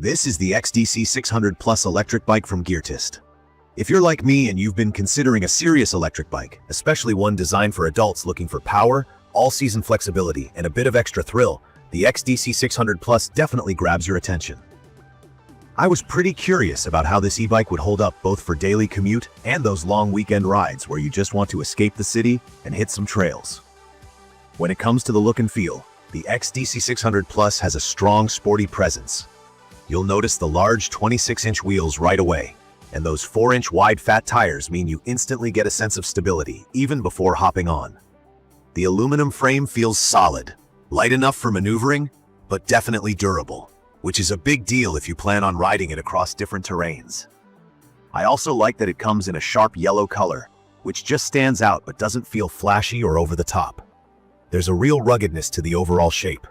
This is the XDC600 Plus electric bike from Geartist. If you're like me and you've been considering a serious electric bike, especially one designed for adults looking for power, all-season flexibility, and a bit of extra thrill, the XDC600 Plus definitely grabs your attention. I was pretty curious about how this e-bike would hold up both for daily commute and those long weekend rides where you just want to escape the city and hit some trails. When it comes to the look and feel, the XDC600 Plus has a strong sporty presence. You'll notice the large 26-inch wheels right away, and those 4-inch wide fat tires mean you instantly get a sense of stability, even before hopping on. The aluminum frame feels solid, light enough for maneuvering, but definitely durable, which is a big deal if you plan on riding it across different terrains. I also like that it comes in a sharp yellow color, which just stands out but doesn't feel flashy or over the top. There's a real ruggedness to the overall shape.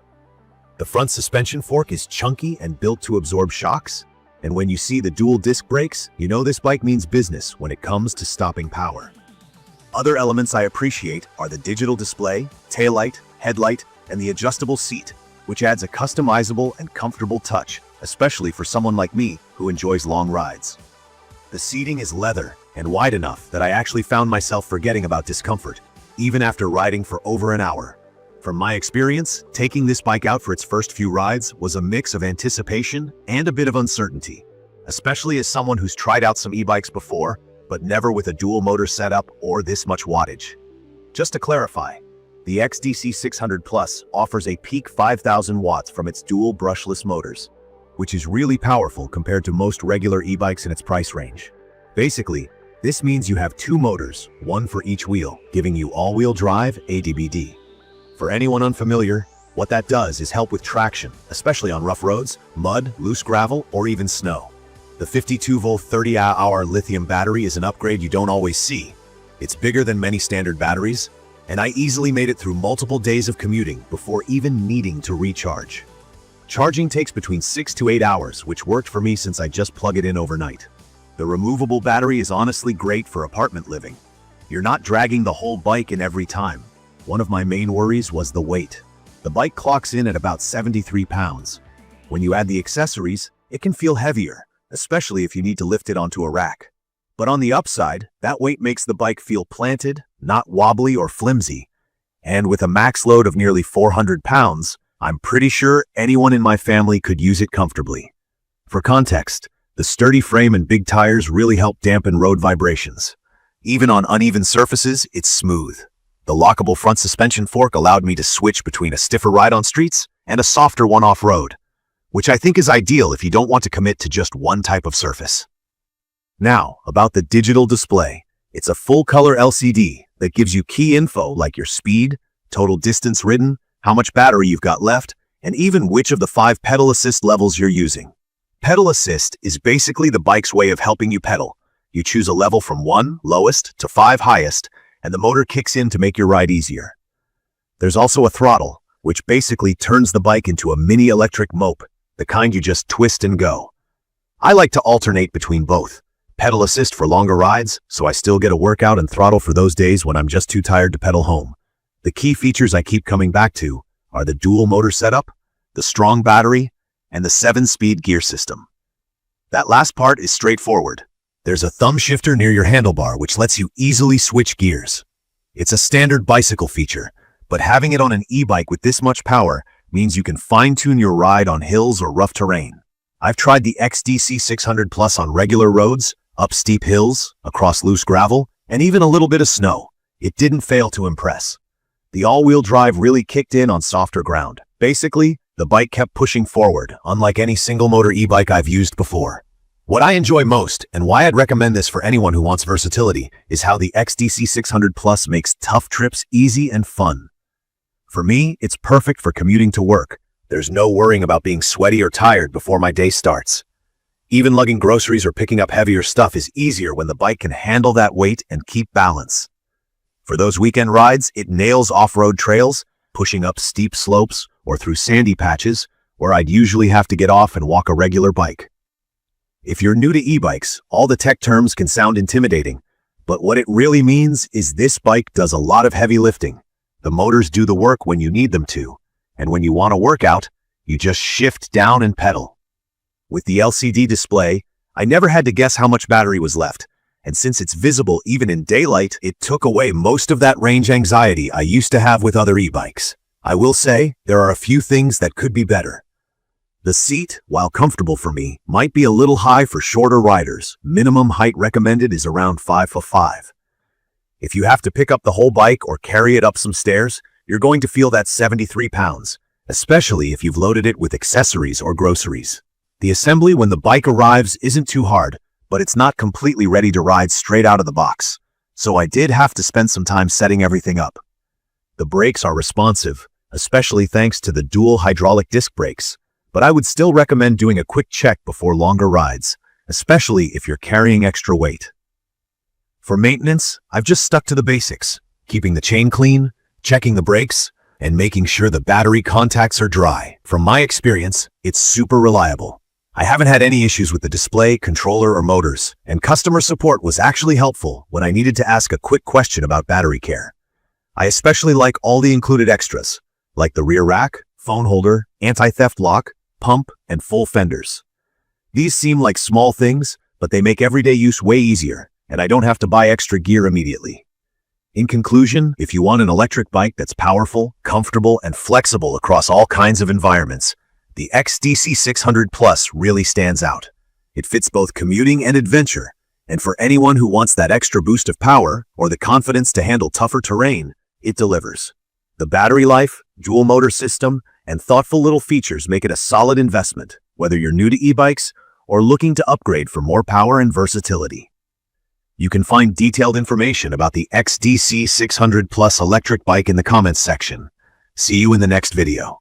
The front suspension fork is chunky and built to absorb shocks, and when you see the dual disc brakes, you know this bike means business when it comes to stopping power. Other elements I appreciate are the digital display, taillight, headlight, and the adjustable seat, which adds a customizable and comfortable touch, especially for someone like me who enjoys long rides. The seating is leather and wide enough that I actually found myself forgetting about discomfort, even after riding for over an hour. From my experience, taking this bike out for its first few rides was a mix of anticipation and a bit of uncertainty, especially as someone who's tried out some e-bikes before, but never with a dual motor setup or this much wattage. Just to clarify, the XDC600 Plus offers a peak 5,000 watts from its dual brushless motors, which is really powerful compared to most regular e-bikes in its price range. Basically, this means you have two motors, one for each wheel, giving you all-wheel drive ADBD. For anyone unfamiliar, what that does is help with traction, especially on rough roads, mud, loose gravel, or even snow. The 52-volt 30-hour lithium battery is an upgrade you don't always see. It's bigger than many standard batteries, and I easily made it through multiple days of commuting before even needing to recharge. Charging takes between 6 to 8 hours, which worked for me since I just plug it in overnight. The removable battery is honestly great for apartment living. You're not dragging the whole bike in every time. One of my main worries was the weight. The bike clocks in at about 73 pounds. When you add the accessories, it can feel heavier, especially if you need to lift it onto a rack. But on the upside, that weight makes the bike feel planted, not wobbly or flimsy. And with a max load of nearly 400 pounds, I'm pretty sure anyone in my family could use it comfortably. For context, the sturdy frame and big tires really help dampen road vibrations. Even on uneven surfaces, it's smooth. The lockable front suspension fork allowed me to switch between a stiffer ride on streets and a softer one off-road, which I think is ideal if you don't want to commit to just one type of surface. Now, about the digital display. It's a full-color LCD that gives you key info like your speed, total distance ridden, how much battery you've got left, and even which of the 5 pedal assist levels you're using. Pedal assist is basically the bike's way of helping you pedal. You choose a level from 1, lowest, to 5, highest, and the motor kicks in to make your ride easier. There's also a throttle, which basically turns the bike into a mini electric mope, the kind you just twist and go. I like to alternate between both. Pedal assist for longer rides, so I still get a workout, and throttle for those days when I'm just too tired to pedal home. The key features I keep coming back to are the dual motor setup, the strong battery, and the 7-speed gear system. That last part is straightforward. There's a thumb shifter near your handlebar which lets you easily switch gears. It's a standard bicycle feature, but having it on an e-bike with this much power means you can fine-tune your ride on hills or rough terrain. I've tried the XDC600 Plus on regular roads, up steep hills, across loose gravel, and even a little bit of snow. It didn't fail to impress. The all-wheel drive really kicked in on softer ground. Basically, the bike kept pushing forward, unlike any single-motor e-bike I've used before. What I enjoy most, and why I'd recommend this for anyone who wants versatility, is how the XDC600 Plus makes tough trips easy and fun. For me, it's perfect for commuting to work. There's no worrying about being sweaty or tired before my day starts. Even lugging groceries or picking up heavier stuff is easier when the bike can handle that weight and keep balance. For those weekend rides, it nails off-road trails, pushing up steep slopes or through sandy patches where I'd usually have to get off and walk a regular bike. If you're new to e-bikes, all the tech terms can sound intimidating, but what it really means is this bike does a lot of heavy lifting. The motors do the work when you need them to, and when you want to work out, you just shift down and pedal. With the LCD display, I never had to guess how much battery was left, and since it's visible even in daylight, it took away most of that range anxiety I used to have with other e-bikes. I will say, there are a few things that could be better. The seat, while comfortable for me, might be a little high for shorter riders. Minimum height recommended is around 5'5". If you have to pick up the whole bike or carry it up some stairs, you're going to feel that 73 pounds, especially if you've loaded it with accessories or groceries. The assembly when the bike arrives isn't too hard, but it's not completely ready to ride straight out of the box, so I did have to spend some time setting everything up. The brakes are responsive, especially thanks to the dual hydraulic disc brakes, but I would still recommend doing a quick check before longer rides, especially if you're carrying extra weight. For maintenance, I've just stuck to the basics, keeping the chain clean, checking the brakes, and making sure the battery contacts are dry. From my experience, it's super reliable. I haven't had any issues with the display, controller, or motors, and customer support was actually helpful when I needed to ask a quick question about battery care. I especially like all the included extras, like the rear rack, phone holder, anti-theft lock, pump, and full fenders. These seem like small things, but they make everyday use way easier, and I don't have to buy extra gear immediately. In conclusion, if you want an electric bike that's powerful, comfortable, and flexible across all kinds of environments, the XDC600 Plus really stands out. It fits both commuting and adventure, and for anyone who wants that extra boost of power or the confidence to handle tougher terrain, it delivers. The battery life, dual motor system, and thoughtful little features make it a solid investment, whether you're new to e-bikes or looking to upgrade for more power and versatility. You can find detailed information about the XDC600 Plus electric bike in the comments section. See you in the next video.